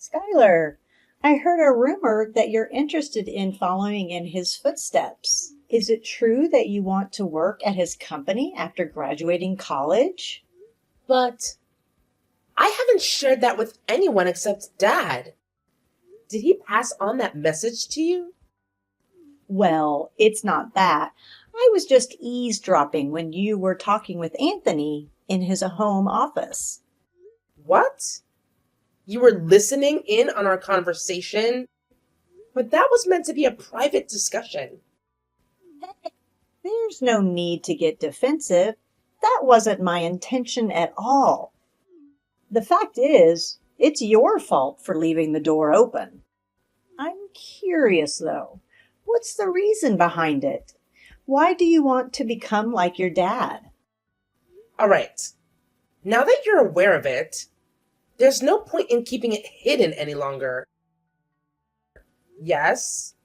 Skylar, I heard a rumor that you're interested in following in his footsteps. Is it true that you want to work at his company after graduating college? But I haven't shared that with anyone except Dad. Did he pass on that message to you? Well, it's not that. I was just eavesdropping when you were talking with Anthony in his home office. What? You were listening in on our conversation? But that was meant to be a private discussion. There's no need to get defensive. That wasn't my intention at all. The fact is, it's your fault for leaving the door open. I'm curious, though. What's the reason behind it? Why do you want to become like your dad? All right. Now that you're aware of it, there's no point in keeping it hidden any longer. Yes,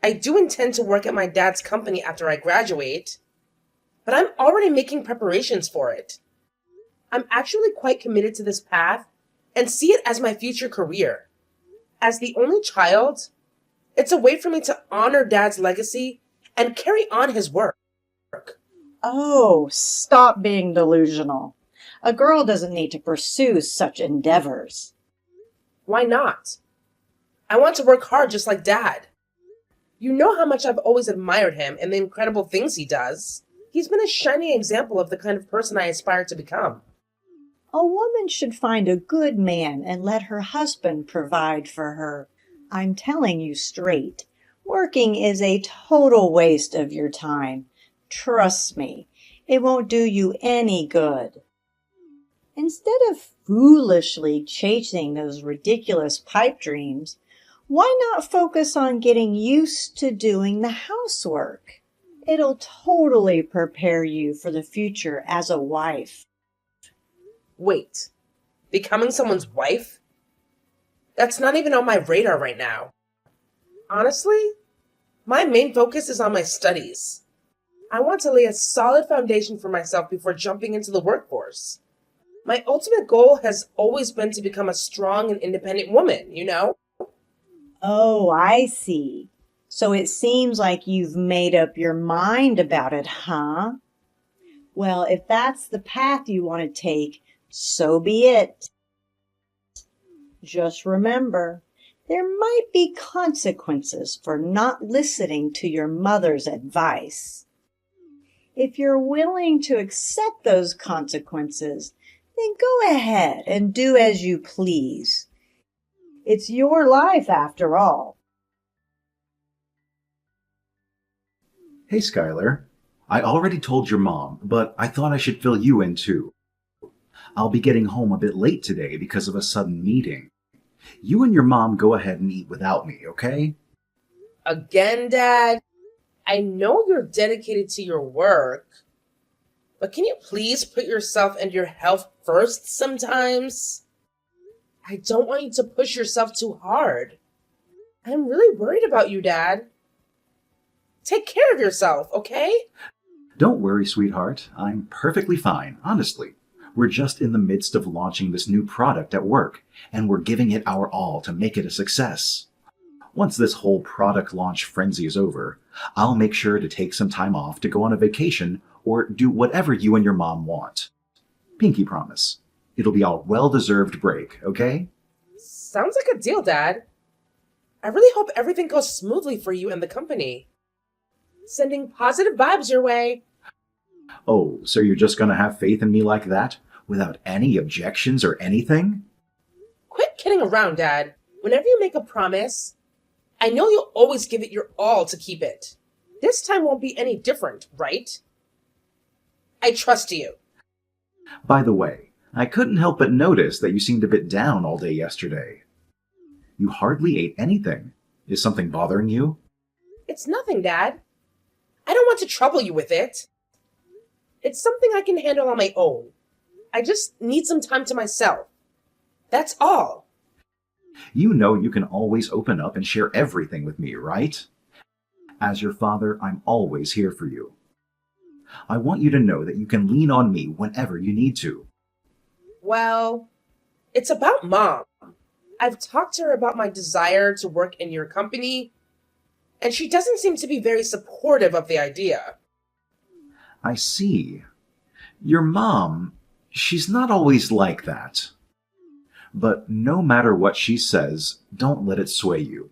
I do intend to work at my dad's company after I graduate, but I'm already making preparations for it. I'm actually quite committed to this path and see it as my future career. As the only child, it's a way for me to honor Dad's legacy and carry on his work. Oh, stop being delusional. A girl doesn't need to pursue such endeavors. Why not? I want to work hard just like Dad. You know how much I've always admired him and the incredible things he does. He's been a shining example of the kind of person I aspire to become. A woman should find a good man and let her husband provide for her. I'm telling you straight, working is a total waste of your time. Trust me, it won't do you any good. Instead of foolishly chasing those ridiculous pipe dreams, why not focus on getting used to doing the housework? It'll totally prepare you for the future as a wife. Wait, becoming someone's wife? That's not even on my radar right now. Honestly, my main focus is on my studies. I want to lay a solid foundation for myself before jumping into the workforce. My ultimate goal has always been to become a strong and independent woman, you know? Oh, I see. So it seems like you've made up your mind about it, huh? Well, if that's the path you want to take, so be it. Just remember, there might be consequences for not listening to your mother's advice. If you're willing to accept those consequences, then go ahead and do as you please. It's your life after all. Hey, Skylar. I already told your mom, but I thought I should fill you in too. I'll be getting home a bit late today because of a sudden meeting. You and your mom go ahead and eat without me, okay? Again, Dad? I know you're dedicated to your work, but can you please put yourself and your health first sometimes? I don't want you to push yourself too hard. I'm really worried about you, Dad. Take care of yourself, okay? Don't worry, sweetheart. I'm perfectly fine, honestly. We're just in the midst of launching this new product at work, and we're giving it our all to make it a success. Once this whole product launch frenzy is over, I'll make sure to take some time off to go on a vacation or do whatever you and your mom want. Pinky promise. It'll be our well-deserved break, okay? Sounds like a deal, Dad. I really hope everything goes smoothly for you and the company. Sending positive vibes your way. Oh, so you're just gonna have faith in me like that, without any objections or anything? Quit kidding around, Dad. Whenever you make a promise, I know you'll always give it your all to keep it. This time won't be any different, right? I trust you. By the way, I couldn't help but notice that you seemed a bit down all day yesterday. You hardly ate anything. Is something bothering you? It's nothing, Dad. I don't want to trouble you with it. It's something I can handle on my own. I just need some time to myself. That's all. You know you can always open up and share everything with me, right? As your father, I'm always here for you. I want you to know that you can lean on me whenever you need to. Well, it's about Mom. I've talked to her about my desire to work in your company, and she doesn't seem to be very supportive of the idea. I see. Your mom, she's not always like that. But no matter what she says, don't let it sway you.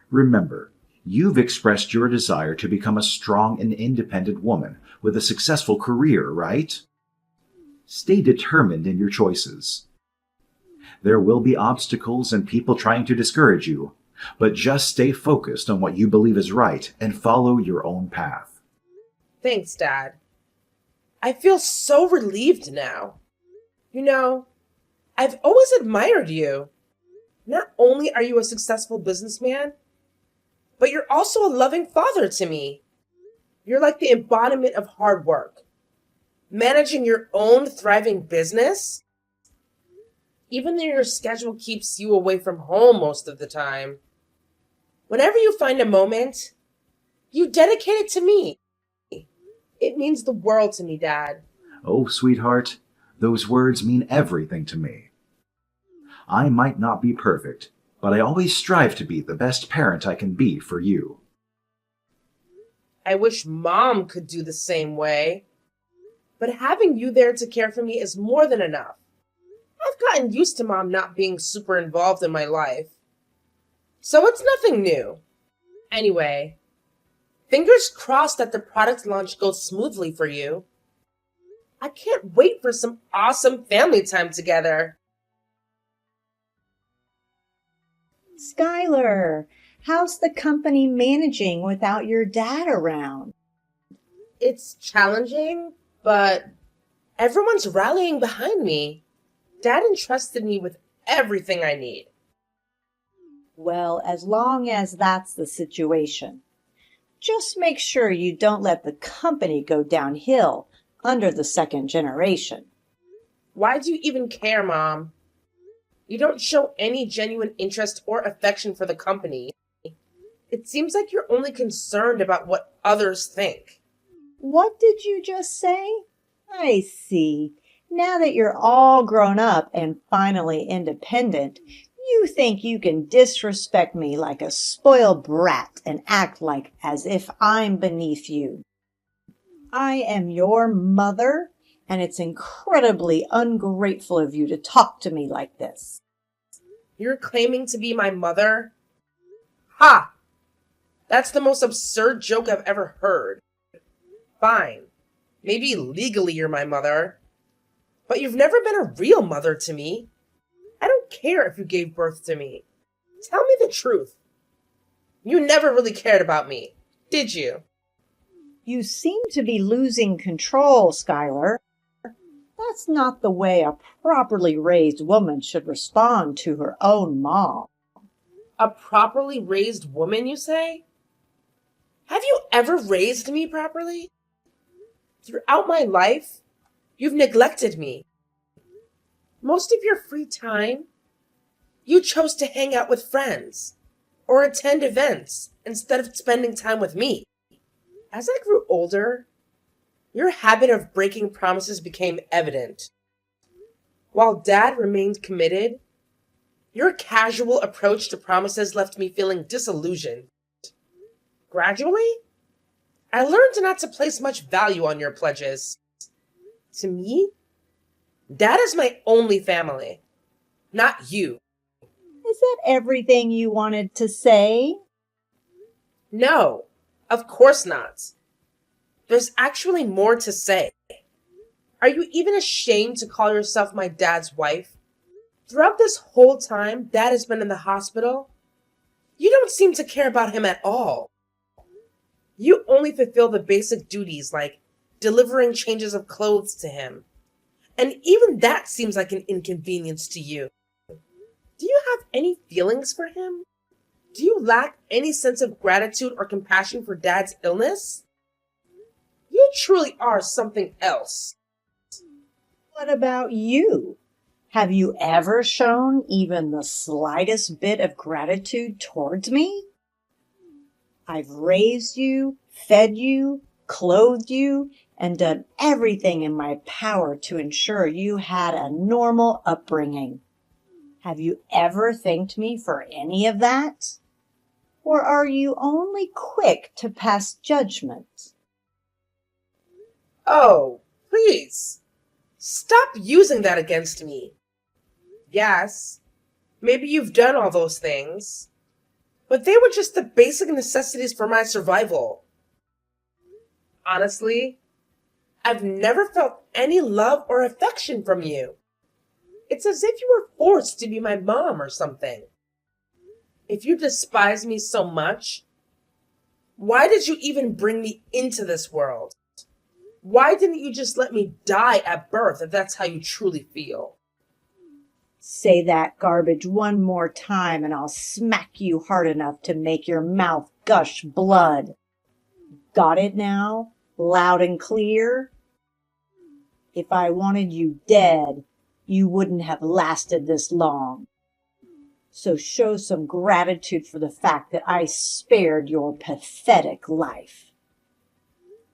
Remember, you've expressed your desire to become a strong and independent woman with a successful career, right? Stay determined in your choices. There will be obstacles and people trying to discourage you, but just stay focused on what you believe is right and follow your own path. Thanks, Dad. I feel so relieved now. You know, I've always admired you. Not only are you a successful businessman, but you're also a loving father to me. You're like the embodiment of hard work. Managing your own thriving business, even though your schedule keeps you away from home most of the time. Whenever you find a moment, you dedicate it to me. It means the world to me, Dad. Oh, sweetheart, those words mean everything to me. I might not be perfect, but I always strive to be the best parent I can be for you. I wish Mom could do the same way. But having you there to care for me is more than enough. I've gotten used to Mom not being super involved in my life. So it's nothing new. Anyway, fingers crossed that the product launch goes smoothly for you. I can't wait for some awesome family time together. Skylar, how's the company managing without your dad around? It's challenging, but everyone's rallying behind me. Dad entrusted me with everything I need. Well, as long as that's the situation, just make sure you don't let the company go downhill under the second generation. Why do you even care, Mom? You don't show any genuine interest or affection for the company. It seems like you're only concerned about what others think. What did you just say? I see. Now that you're all grown up and finally independent, you think you can disrespect me like a spoiled brat and act like as if I'm beneath you. I am your mother, and it's incredibly ungrateful of you to talk to me like this. You're claiming to be my mother? Ha! That's the most absurd joke I've ever heard. Fine. Maybe legally you're my mother. But you've never been a real mother to me. I don't care if you gave birth to me. Tell me the truth. You never really cared about me, did you? You seem to be losing control, Skylar. That's not the way a properly raised woman should respond to her own mom. A properly raised woman, you say? Have you ever raised me properly? Throughout my life, you've neglected me. Most of your free time, you chose to hang out with friends or attend events instead of spending time with me. As I grew older, your habit of breaking promises became evident. While Dad remained committed, your casual approach to promises left me feeling disillusioned. Gradually, I learned not to place much value on your pledges. To me, Dad is my only family, not you. Is that everything you wanted to say? No, of course not. There's actually more to say. Are you even ashamed to call yourself my dad's wife? Throughout this whole time Dad has been in the hospital, you don't seem to care about him at all. You only fulfill the basic duties like delivering changes of clothes to him. And even that seems like an inconvenience to you. Do you have any feelings for him? Do you lack any sense of gratitude or compassion for Dad's illness? You truly are something else. What about you? Have you ever shown even the slightest bit of gratitude towards me? I've raised you, fed you, clothed you, and done everything in my power to ensure you had a normal upbringing. Have you ever thanked me for any of that? Or are you only quick to pass judgment? Oh, please, stop using that against me. Yes, maybe you've done all those things, but they were just the basic necessities for my survival. Honestly, I've never felt any love or affection from you. It's as if you were forced to be my mom or something. If you despise me so much, why did you even bring me into this world? Why didn't you just let me die at birth if that's how you truly feel? Say that garbage one more time and I'll smack you hard enough to make your mouth gush blood. Got it now? Loud and clear? If I wanted you dead, you wouldn't have lasted this long. So show some gratitude for the fact that I spared your pathetic life.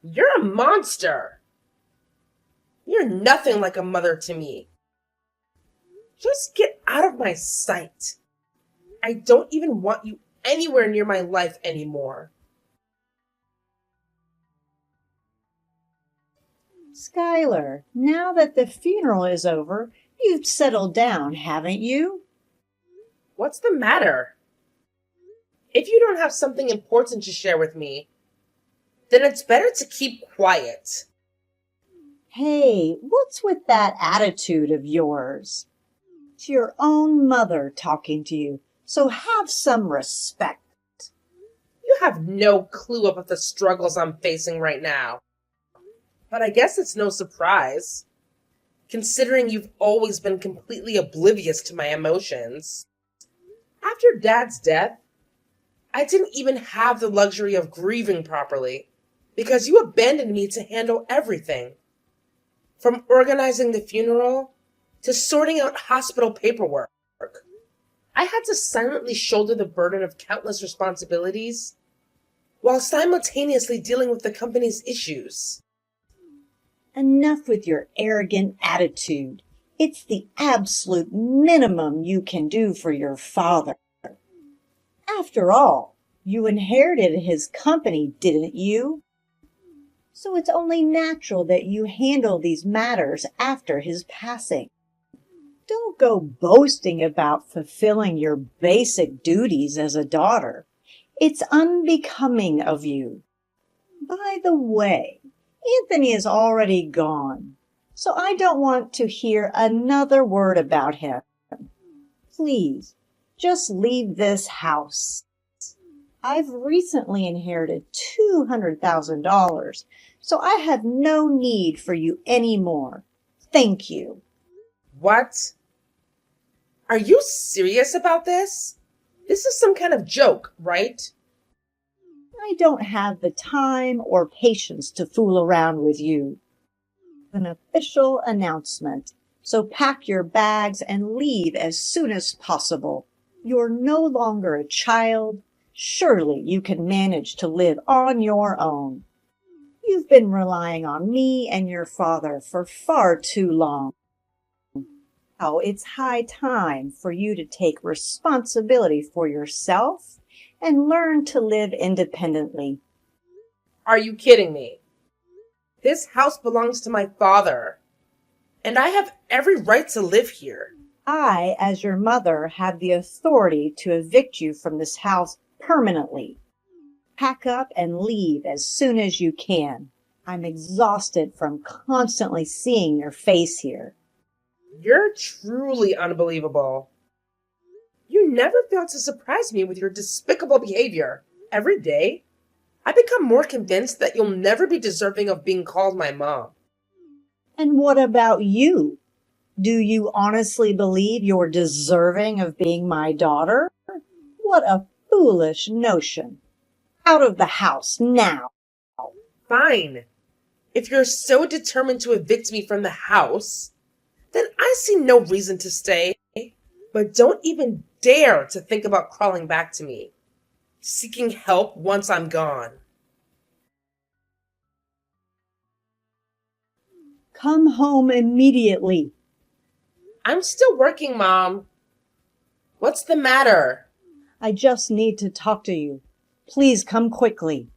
You're a monster. You're nothing like a mother to me. Just get out of my sight. I don't even want you anywhere near my life anymore. Skylar, now that the funeral is over, you've settled down, haven't you? What's the matter? If you don't have something important to share with me, then it's better to keep quiet. Hey, what's with that attitude of yours? It's your own mother talking to you, so have some respect. You have no clue about the struggles I'm facing right now. But I guess it's no surprise, considering you've always been completely oblivious to my emotions. After Dad's death, I didn't even have the luxury of grieving properly, because you abandoned me to handle everything. From organizing the funeral to sorting out hospital paperwork. I had to silently shoulder the burden of countless responsibilities while simultaneously dealing with the company's issues. Enough with your arrogant attitude. It's the absolute minimum you can do for your father. After all, you inherited his company, didn't you? So it's only natural that you handle these matters after his passing. Don't go boasting about fulfilling your basic duties as a daughter. It's unbecoming of you. By the way, Anthony is already gone, so I don't want to hear another word about him. Please, just leave this house. I've recently inherited $200,000, so I have no need for you anymore. Thank you. What? Are you serious about this? This is some kind of joke, right? I don't have the time or patience to fool around with you. An official announcement, so pack your bags and leave as soon as possible. You're no longer a child. Surely you can manage to live on your own. You've been relying on me and your father for far too long. Now it's high time for you to take responsibility for yourself and learn to live independently. Are you kidding me? This house belongs to my father, and I have every right to live here. I, as your mother, have the authority to evict you from this house permanently. Pack up and leave as soon as you can. I'm exhausted from constantly seeing your face here. You're truly unbelievable. You never fail to surprise me with your despicable behavior. Every day, I become more convinced that you'll never be deserving of being called my mom. And what about you? Do you honestly believe you're deserving of being my daughter? What a foolish notion. Out of the house now. Fine. If you're so determined to evict me from the house, then I see no reason to stay. But don't even dare to think about crawling back to me, seeking help once I'm gone. Come home immediately. I'm still working, Mom. What's the matter? I just need to talk to you. Please come quickly.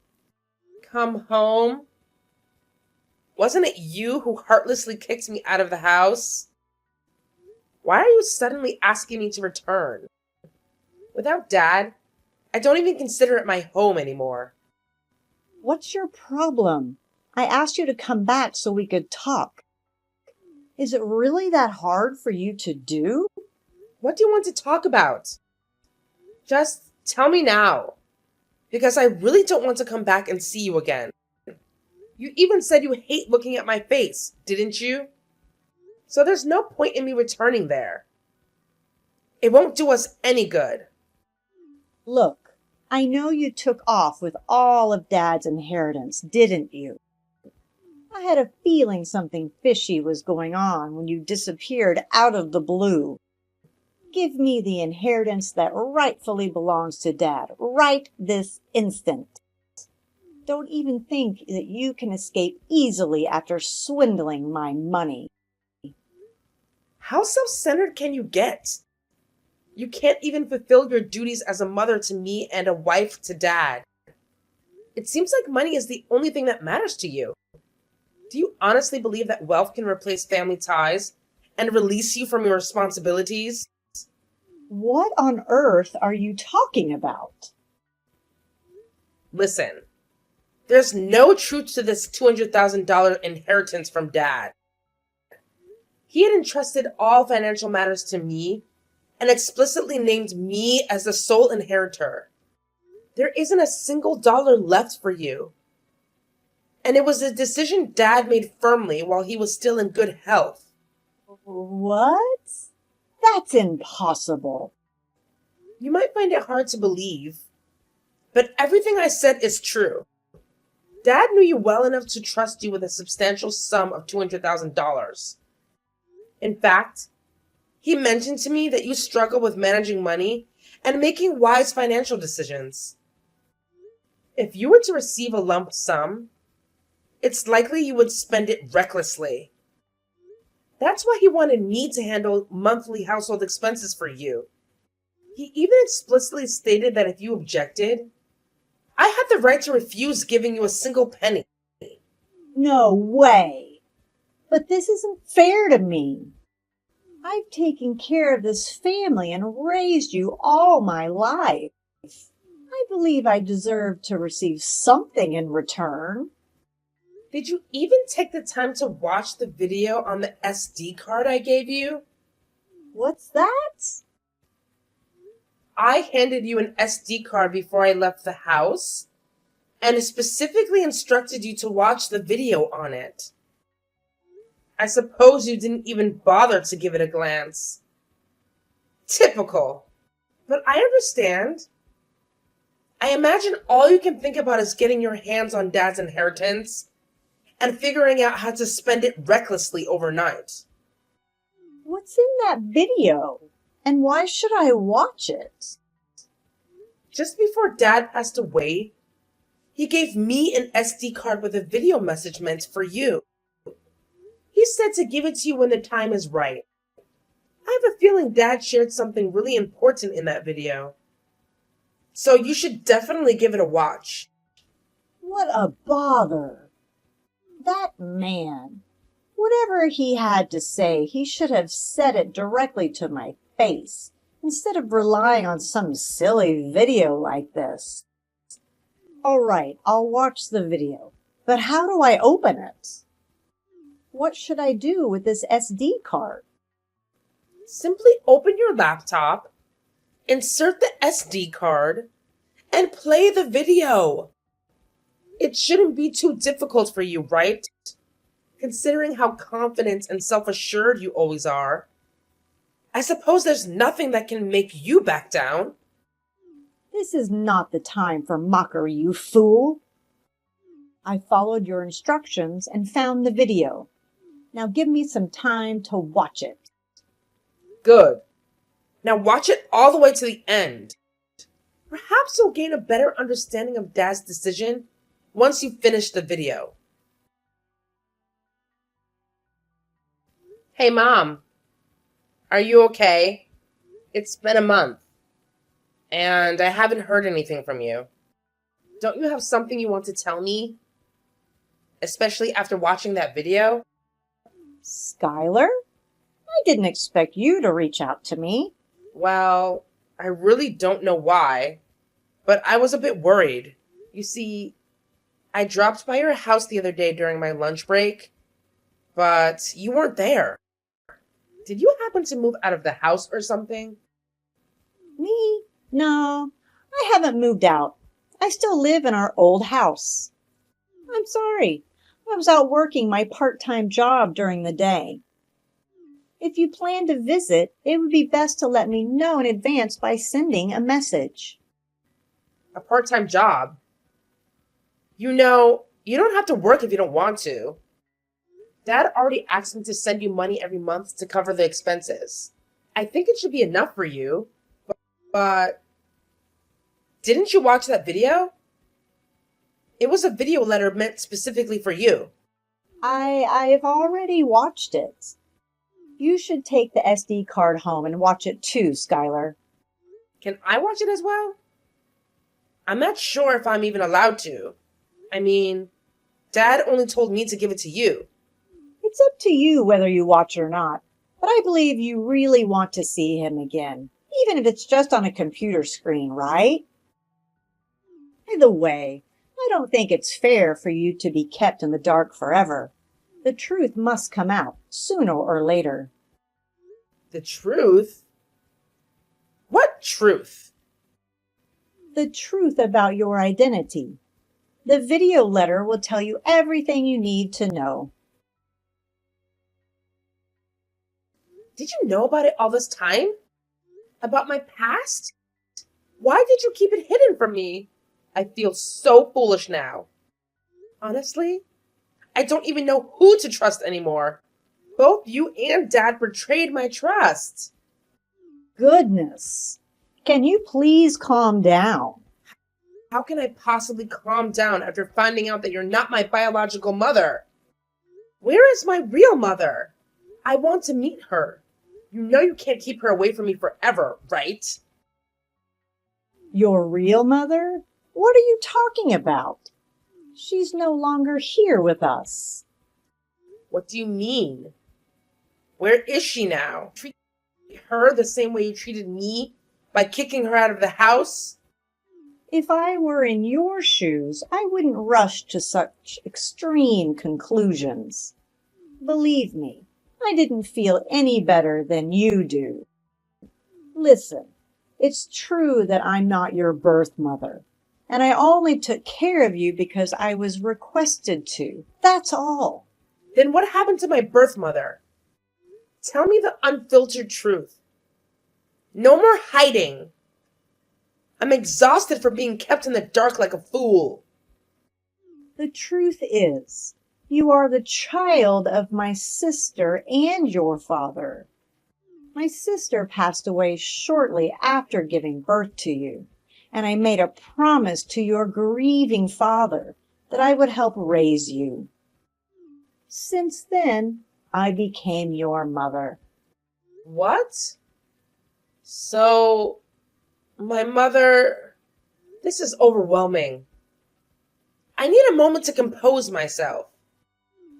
Come home? Wasn't it you who heartlessly kicked me out of the house? Why are you suddenly asking me to return? Without Dad, I don't even consider it my home anymore. What's your problem? I asked you to come back so we could talk. Is it really that hard for you to do? What do you want to talk about? Just tell me now, because I really don't want to come back and see you again. You even said you hate looking at my face, didn't you? So there's no point in me returning there. It won't do us any good. Look, I know you took off with all of Dad's inheritance, didn't you? I had a feeling something fishy was going on when you disappeared out of the blue. Give me the inheritance that rightfully belongs to Dad, right this instant. Don't even think that you can escape easily after swindling my money. How self-centered can you get? You can't even fulfill your duties as a mother to me and a wife to Dad. It seems like money is the only thing that matters to you. Do you honestly believe that wealth can replace family ties and release you from your responsibilities? What on earth are you talking about? Listen, there's no truth to this $200,000 inheritance from Dad. He had entrusted all financial matters to me and explicitly named me as the sole inheritor. There isn't a single dollar left for you. And it was a decision Dad made firmly while he was still in good health. What? That's impossible. You might find it hard to believe, but everything I said is true. Dad knew you well enough to trust you with a substantial sum of $200,000. In fact, he mentioned to me that you struggle with managing money and making wise financial decisions. If you were to receive a lump sum, it's likely you would spend it recklessly. That's why he wanted me to handle monthly household expenses for you. He even explicitly stated that if you objected, I had the right to refuse giving you a single penny. No way. But this isn't fair to me. I've taken care of this family and raised you all my life. I believe I deserve to receive something in return. Did you even take the time to watch the video on the SD card I gave you? What's that? I handed you an SD card before I left the house and specifically instructed you to watch the video on it. I suppose you didn't even bother to give it a glance. Typical. But I understand. I imagine all you can think about is getting your hands on Dad's inheritance and figuring out how to spend it recklessly overnight. What's in that video? And why should I watch it? Just before Dad passed away, he gave me an SD card with a video message meant for you. He said to give it to you when the time is right. I have a feeling Dad shared something really important in that video. So you should definitely give it a watch. What a bother. That man. Whatever he had to say, he should have said it directly to my face, instead of relying on some silly video like this. All right, I'll watch the video. But how do I open it? What should I do with this SD card? Simply open your laptop, insert the SD card, and play the video. It shouldn't be too difficult for you, right? Considering how confident and self-assured you always are. I suppose there's nothing that can make you back down. This is not the time for mockery, you fool. I followed your instructions and found the video. Now give me some time to watch it. Good. Now watch it all the way to the end. Perhaps you'll gain a better understanding of Dad's decision once you finish the video. Hey, Mom. Are you okay? It's been a month, and I haven't heard anything from you. Don't you have something you want to tell me? Especially after watching that video? Skylar, I didn't expect you to reach out to me. Well, I really don't know why, but I was a bit worried. You see, I dropped by your house the other day during my lunch break, but you weren't there. Did you happen to move out of the house or something? Me? No, I haven't moved out. I still live in our old house. I'm sorry. I was out working my part-time job during the day. If you plan to visit, it would be best to let me know in advance by sending a message. A part-time job? You know, you don't have to work if you don't want to. Dad already asked me to send you money every month to cover the expenses. I think it should be enough for you, but didn't you watch that video? It was a video letter meant specifically for you. I've already watched it. You should take the SD card home and watch it too, Skylar. Can I watch it as well? I'm not sure if I'm even allowed to. I mean, Dad only told me to give it to you. It's up to you whether you watch or not, but I believe you really want to see him again, even if it's just on a computer screen, right? By the way, I don't think it's fair for you to be kept in the dark forever. The truth must come out sooner or later. The truth? What truth? The truth about your identity. The video letter will tell you everything you need to know. Did you know about it all this time? About my past? Why did you keep it hidden from me? I feel so foolish now. Honestly, I don't even know who to trust anymore. Both you and Dad betrayed my trust. Goodness. Can you please calm down? How can I possibly calm down after finding out that you're not my biological mother? Where is my real mother? I want to meet her. You know you can't keep her away from me forever, right? Your real mother? What are you talking about? She's no longer here with us. What do you mean? Where is she now? Treat her the same way you treated me by kicking her out of the house? If I were in your shoes, I wouldn't rush to such extreme conclusions. Believe me, I didn't feel any better than you do. Listen, it's true that I'm not your birth mother, and I only took care of you because I was requested to. That's all. Then what happened to my birth mother? Tell me the unfiltered truth. No more hiding. I'm exhausted from being kept in the dark like a fool. The truth is, you are the child of my sister and your father. My sister passed away shortly after giving birth to you, and I made a promise to your grieving father that I would help raise you. Since then, I became your mother. What? So, my mother... This is overwhelming. I need a moment to compose myself.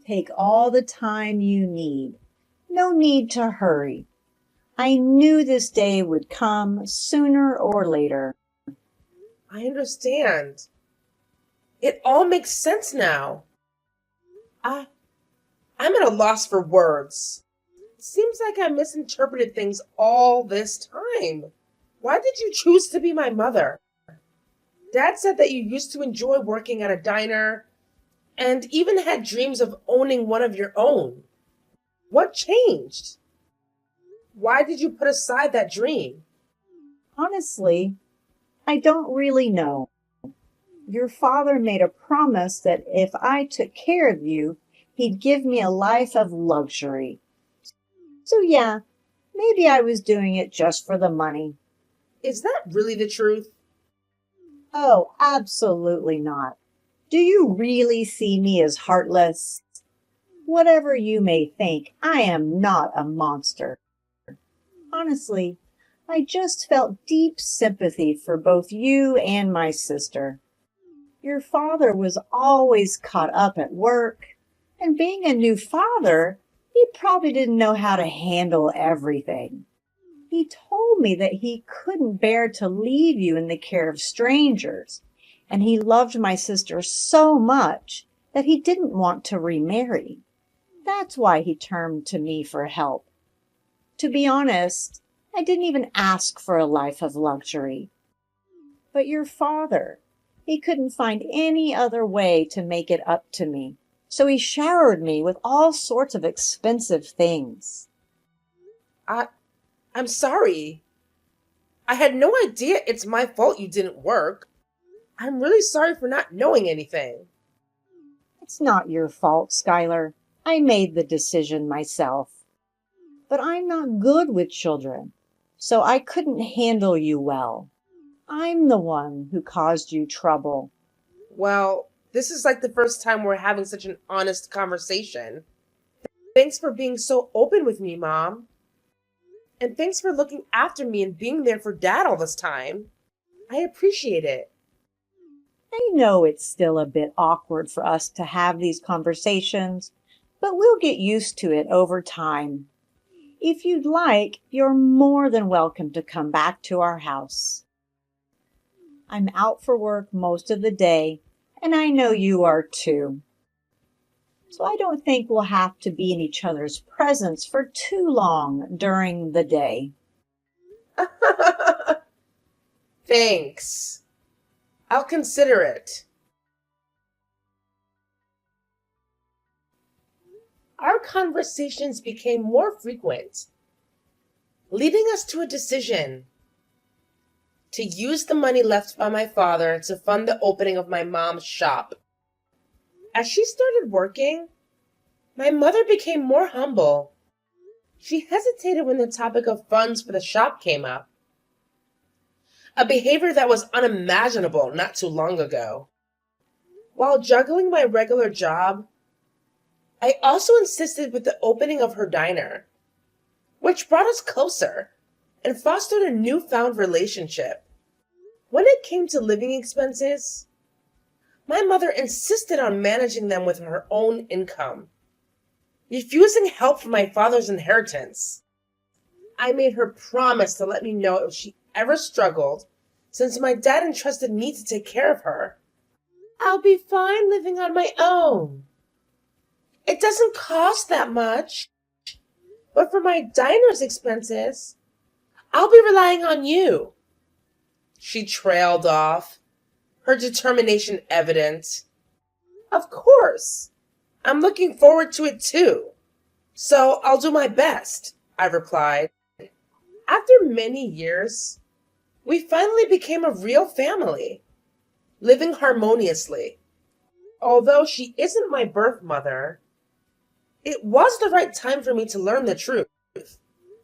Take all the time you need. No need to hurry. I knew this day would come sooner or later. I understand. It all makes sense now. I'm at a loss for words. It seems like I misinterpreted things all this time. Why did you choose to be my mother? Dad said that you used to enjoy working at a diner and even had dreams of owning one of your own. What changed? Why did you put aside that dream? Honestly, I don't really know. Your father made a promise that if I took care of you, he'd give me a life of luxury. So yeah, maybe I was doing it just for the money. Is that really the truth? Oh, absolutely not. Do you really see me as heartless? Whatever you may think, I am not a monster. Honestly, I just felt deep sympathy for both you and my sister. Your father was always caught up at work, and being a new father, he probably didn't know how to handle everything. He told me that he couldn't bear to leave you in the care of strangers, and he loved my sister so much that he didn't want to remarry. That's why he turned to me for help. To be honest, I didn't even ask for a life of luxury. But your father, he couldn't find any other way to make it up to me, so he showered me with all sorts of expensive things. I'm sorry. I had no idea it's my fault you didn't work. I'm really sorry for not knowing anything. It's not your fault, Schuyler. I made the decision myself. But I'm not good with children, so I couldn't handle you well. I'm the one who caused you trouble. Well, this is like the first time we're having such an honest conversation. Thanks for being so open with me, Mom. And thanks for looking after me and being there for Dad all this time. I appreciate it. I know it's still a bit awkward for us to have these conversations, but we'll get used to it over time. If you'd like, you're more than welcome to come back to our house. I'm out for work most of the day, and I know you are too. So I don't think we'll have to be in each other's presence for too long during the day. Thanks. I'll consider it. Our conversations became more frequent, leading us to a decision to use the money left by my father to fund the opening of my mom's shop. As she started working, my mother became more humble. She hesitated when the topic of funds for the shop came up, a behavior that was unimaginable not too long ago. While juggling my regular job, I also insisted with the opening of her diner, which brought us closer and fostered a newfound relationship. When it came to living expenses, my mother insisted on managing them with her own income, refusing help from my father's inheritance. I made her promise to let me know if she ever struggled, since my dad entrusted me to take care of her. I'll be fine living on my own. It doesn't cost that much, but for my diner's expenses, I'll be relying on you. She trailed off, her determination evident. Of course, I'm looking forward to it too, so I'll do my best, I replied. After many years, we finally became a real family, living harmoniously. Although she isn't my birth mother, it was the right time for me to learn the truth.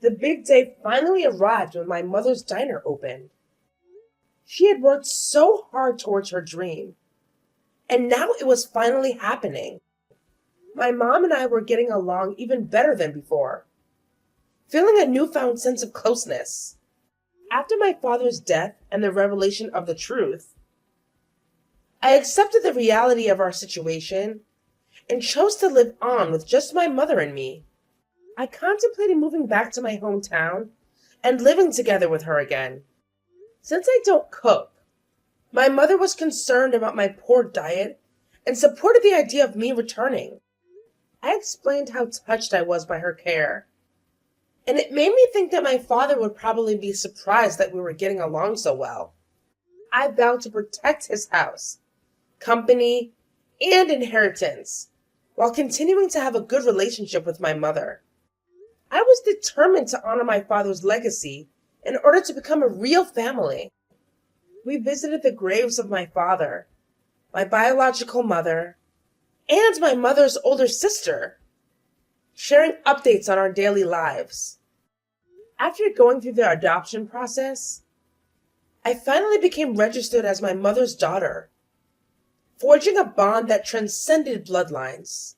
The big day finally arrived when my mother's diner opened. She had worked so hard towards her dream, and now it was finally happening. My mom and I were getting along even better than before, feeling a newfound sense of closeness. After my father's death and the revelation of the truth, I accepted the reality of our situation and chose to live on with just my mother and me. I contemplated moving back to my hometown and living together with her again. Since I don't cook, my mother was concerned about my poor diet and supported the idea of me returning. I explained how touched I was by her care, and it made me think that my father would probably be surprised that we were getting along so well. I vowed to protect his house, company, and inheritance, while continuing to have a good relationship with my mother. I was determined to honor my father's legacy in order to become a real family. We visited the graves of my father, my biological mother, and my mother's older sister, sharing updates on our daily lives. After going through the adoption process, I finally became registered as my mother's daughter, forging a bond that transcended bloodlines.